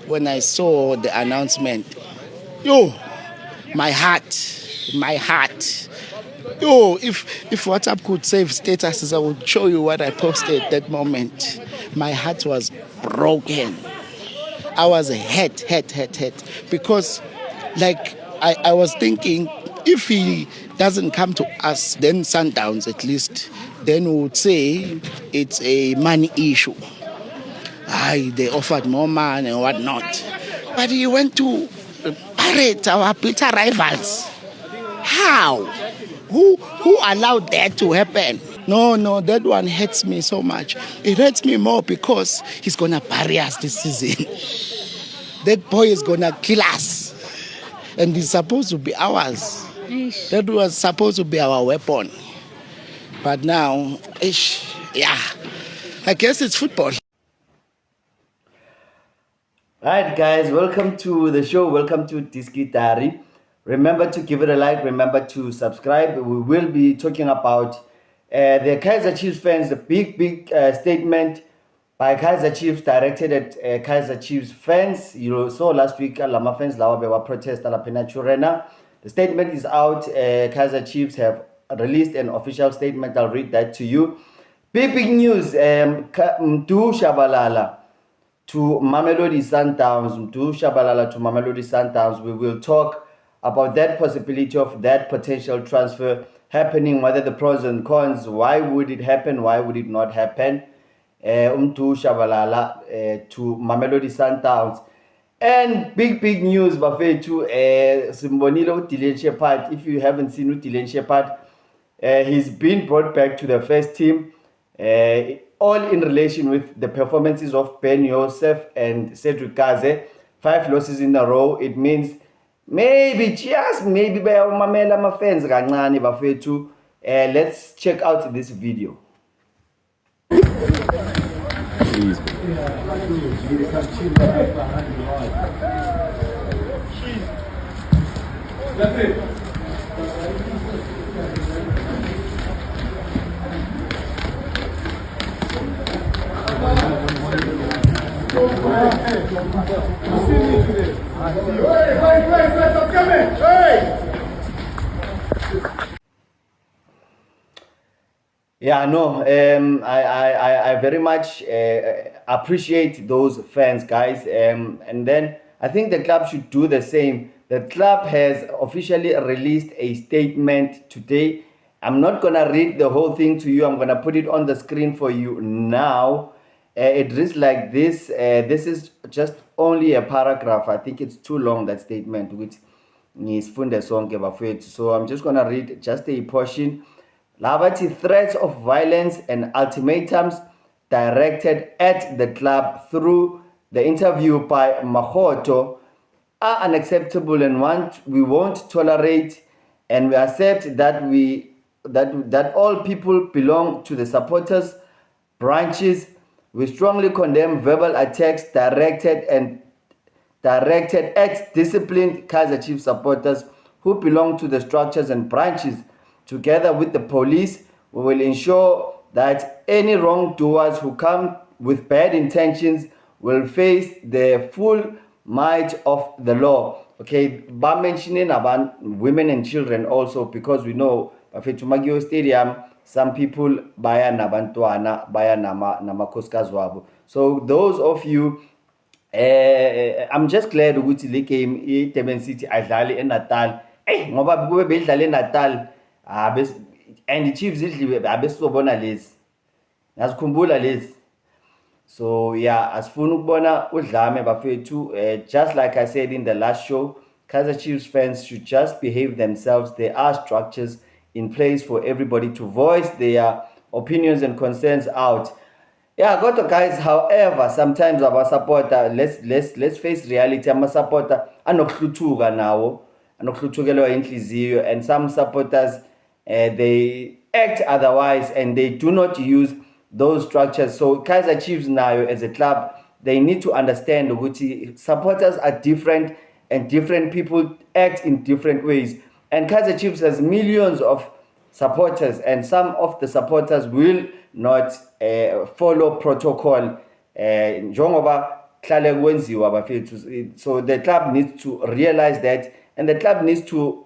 when I saw the announcement. Yo, my heart. Yo, if WhatsApp could save statuses, I would show you what I posted that moment. My heart was broken. I was hurt. Because, like, I was thinking, if he doesn't come to us, then Sundowns at least, then we would say it's a money issue. They offered more money and whatnot. But he went to Pirates, our bitter rivals. How? Who allowed that to happen? No, that one hurts me so much. It hurts me more because he's gonna bury us this season. That boy is gonna kill us. And he's supposed to be ours. That was supposed to be our weapon. But now, I guess it's football. Alright guys, welcome to the show. Welcome to Diski Diary. Remember to give it a like. Remember to subscribe. We will be talking about the Kaizer Chiefs fans, the big statement by Kaizer Chiefs directed at Kaizer Chiefs fans. You saw last week, Lama fans, Lawa protest La Churena. The statement is out. Kaizer Chiefs have released an official statement. I'll read that to you. Big news. Mdu Shabalala to Mamelodi Sundowns. Mdu Shabalala to Mamelodi Sundowns. We will talk about that possibility of that potential transfer happening, whether the pros and cons, why would it happen, why would it not happen. Mdu Shabalala to Mamelodi Sundowns. And big news, Bafethu, Simbonile Dylan Shepard. If you haven't seen Dylan Shepard, he's been brought back to the first team, all in relation with the performances of Ben Yosef and Cedric Kaze. 5 losses in a row. It means maybe by my fans kancane bafethu. Let's check out this video. Please. That's it. Yeah, no, I very much appreciate those fans, guys. And then I think the club should do the same. The club has officially released a statement today. I'm not going to read the whole thing to you. I'm going to put it on the screen for you now. It reads like this. This is just only a paragraph. I think it's too long, that statement, which is funde sonke bafethu. So I'm just going to read just a portion. Labati, threats of violence and ultimatums directed at the club through the interview by Mahoto are unacceptable, and we won't tolerate, and we accept that all people belong to the supporters branches. We strongly condemn verbal attacks directed at disciplined Kaizer Chiefs supporters who belong to the structures and branches. Together with the police, we will ensure that any wrongdoers who come with bad intentions will face the full might of the law. Okay, by mentioning about women and children also, because we know Bafethu Magio Stadium, some people baya nabantwana, baya namakhosikazi wabo. So those of you, I'm just glad ukuthi le game iDurban City adlale eNatal. Ngoba kube bedlala eNatal, and the Chiefs idliwe abesobona lezi. Ngazikhumbula lezi. So yeah, asifuna ukubona udlame bafethu. Just like I said in the last show, Kaizer Chiefs fans should just behave themselves. There are structures in place for everybody to voice their opinions and concerns out. Yeah, got to guys. However, sometimes our supporter, let's face reality. Our supporter anokuhlutuka nawo, anokuhlutukelwa inhliziyo, and some supporters they act otherwise and they do not use those structures. So Kaizer Chiefs now as a club, they need to understand that supporters are different and different people act in different ways. And Kaizer Chiefs has millions of supporters, and some of the supporters will not follow protocol. Njengoba hlale kwenziwa bafethu. So the club needs to realize that, and the club needs to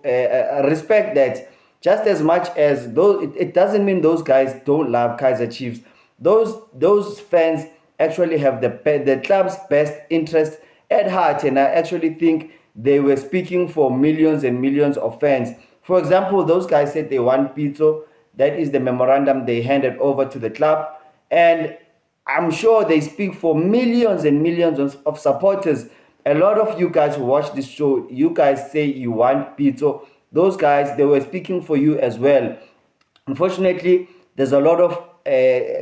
respect that. Just as much as those, it doesn't mean those guys don't love Kaiser Chiefs. Those fans actually have the club's best interest at heart, and I actually think they were speaking for millions and millions of fans. For example, those guys said they want Pizzo. That is the memorandum they handed over to the club, and I'm sure they speak for millions and millions of supporters. A lot of you guys who watch this show, you guys say you want Pizzo. Those guys, they were speaking for you as well. Unfortunately, there's a lot of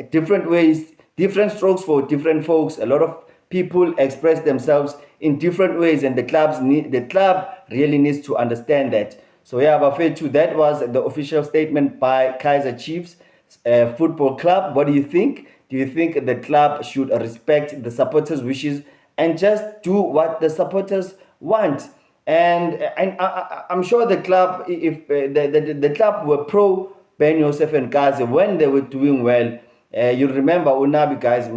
different ways, different strokes for different folks. A lot of people express themselves in different ways, and the club really needs to understand that. So yeah, Bafetu, that was the official statement by Kaiser Chiefs Football Club. What do you think? Do you think the club should respect the supporters' wishes and just do what the supporters want? And I'm sure the club, if the club were pro Ben Yosef and Kazi when they were doing well. You remember Unabi guys,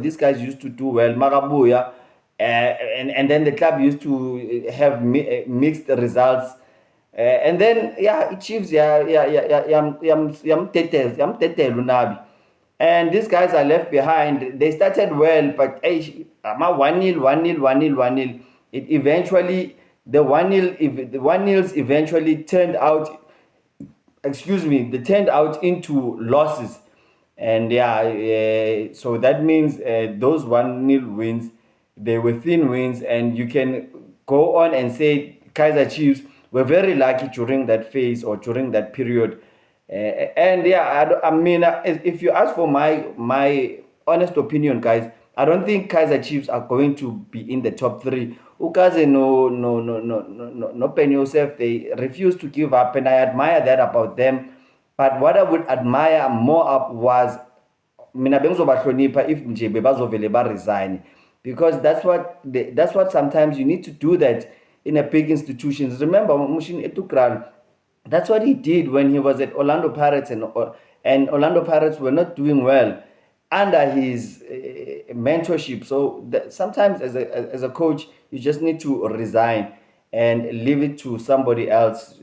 these guys used to do well, Marabuya, and then the club used to have mixed results. And then Chiefs, Unabi. And these guys are left behind. They started well, but 1-0, 1-0, 1-0, 1-0. It eventually, the 1-0s eventually turned out, they turned out into losses. And so that means those 1-0 wins, they were thin wins, and you can go on and say Kaiser Chiefs were very lucky during that phase or during that period. And I mean, if you ask for my honest opinion, guys, I don't think Kaiser Chiefs are going to be in the top three. Ukaze no Ben Yosef, they refuse to give up, and I admire that about them. But what I would admire more of was mina bengizobahlonipha if nje bebazovele resign, because that's what sometimes you need to do that in a big institutions. Remember Mushin Etukral, that's what he did when he was at Orlando Pirates, and Orlando Pirates were not doing well under his mentorship. So sometimes as a coach, you just need to resign and leave it to somebody else.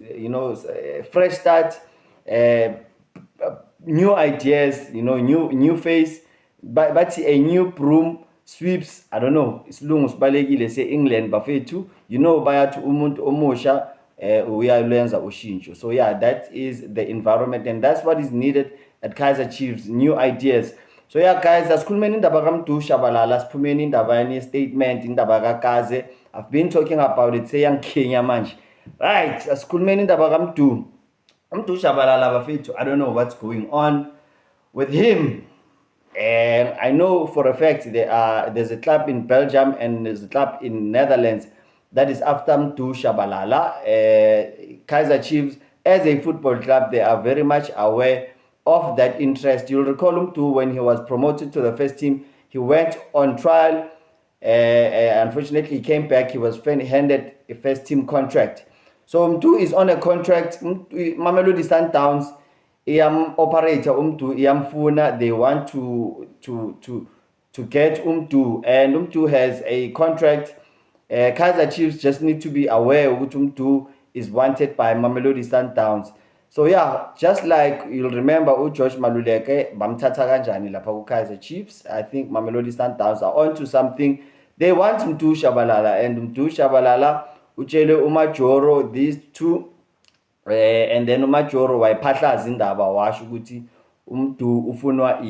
Fresh start, new ideas, new face, but a new broom sweeps. I don't know. Isilungu sibalekile say England bafethu. Bayathi umuntu omusha uyalenza ushintsho. So that is the environment, and that's what is needed at Kaiser Chiefs. New ideas. So guys, asikhulumeni indaba kaMdu Shabalala, siphumeni indaba yani statement indaba kaKaze. I've been talking about it seyangikhinya manje. Right, asikhulumeni indaba kaMdu Shabalala bafethu. I don't know what's going on with him. And I know for a fact there's a club in Belgium and there's a club in Netherlands that is after Mdu Shabalala. Kaiser Chiefs, as a football club, they are very much aware of that interest. You'll recall Mdu when he was promoted to the first team, he went on trial. Unfortunately, he came back. He was handed a first team contract. So Mdu is on a contract. Mamelodi Sundowns, operator Mdu, they want to get Mdu, and Mdu has a contract. Kaiser Chiefs just need to be aware of Mdu is wanted by Mamelodi Sundowns. So just like you'll remember George Maluleke bamthatha kanjani lapha ku Kaiser Chiefs, I think Mamelodi Sundowns are onto something. They want Mdu Shabalala, and Mdu Shabalala utshele uMajoro these two, and then uMajoro wayiphahlaza indaba washo ukuthi uMdu ufunwa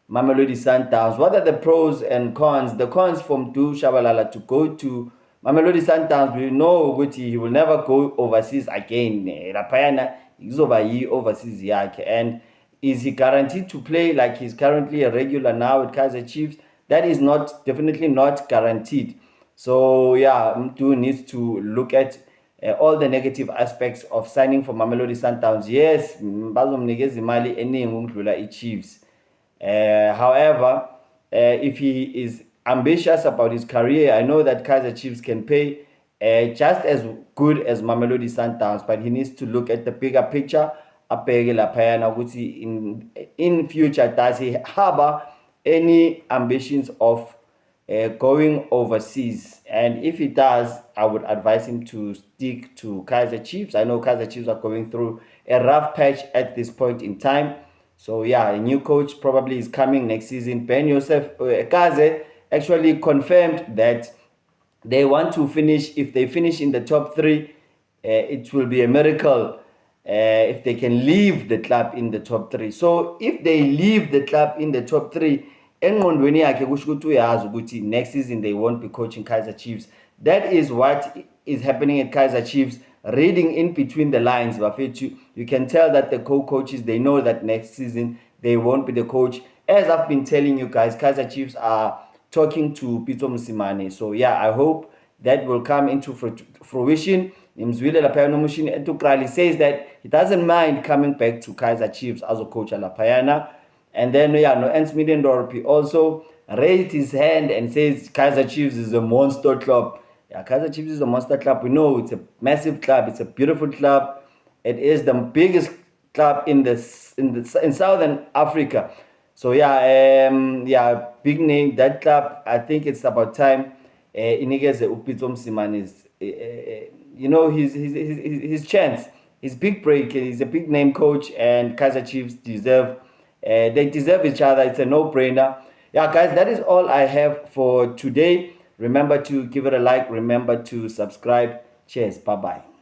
Mamelodi Sundowns. What are the pros and cons? The cons for Mdu Shabalala to go to Mamelodi Sundowns, we know ukuthi he will never go overseas again. Lapayana izoba overseas yakhe. And is he guaranteed to play like he's currently a regular now at Kaiser Chiefs? That is definitely not guaranteed. So Mdu needs to look at all the negative aspects of signing for Mamelodi Sundowns. Yes, bazomnikeza imali eningi ukudlula iChiefs. However, if he is ambitious about his career, I know that Kaiser Chiefs can pay just as good as Mamelodi Sundowns, but he needs to look at the bigger picture. In future, does he harbor any ambitions of going overseas. And if he does, I would advise him to stick to Kaizer Chiefs. I know Kaizer Chiefs are going through a rough patch at this point in time. So yeah, a new coach probably is coming next season. Ben Yosef Kaze actually confirmed that they want to finish. If they finish in the top three, it will be a miracle if they can leave the club in the top three. So if they leave the club in the top three, engqondweni yakhe kusho ukuthi uyazi ukuthi next season they won't be coaching Kaizer Chiefs. That is what is happening at Kaizer Chiefs. Reading in between the lines, Bafethu, you can tell that the co-coaches, they know that next season they won't be the coach. As I've been telling you guys, Kaizer Chiefs are talking to Pitso Mosimane. So yeah, I hope that will come into fruition. Mzwile Laphayana Mushini Etukrali says that he doesn't mind coming back to Kaizer Chiefs as a coach at Laphayana. And then yeah, no Ernst Middendorp also raised his hand and says Kaizer Chiefs is a monster club. Yeah, Kaizer Chiefs is a monster club. We know it's a massive club. It's a beautiful club. It is the biggest club in Southern Africa. So yeah, big name. That club. I think it's about time. Inigeze Upitso Mosimane is, his chance, his big break. He's a big name coach, and Kaizer Chiefs deserve. They deserve each other. It's a no-brainer. Yeah, guys, that is all I have for today. Remember to give it a like. Remember to subscribe. Cheers. Bye-bye.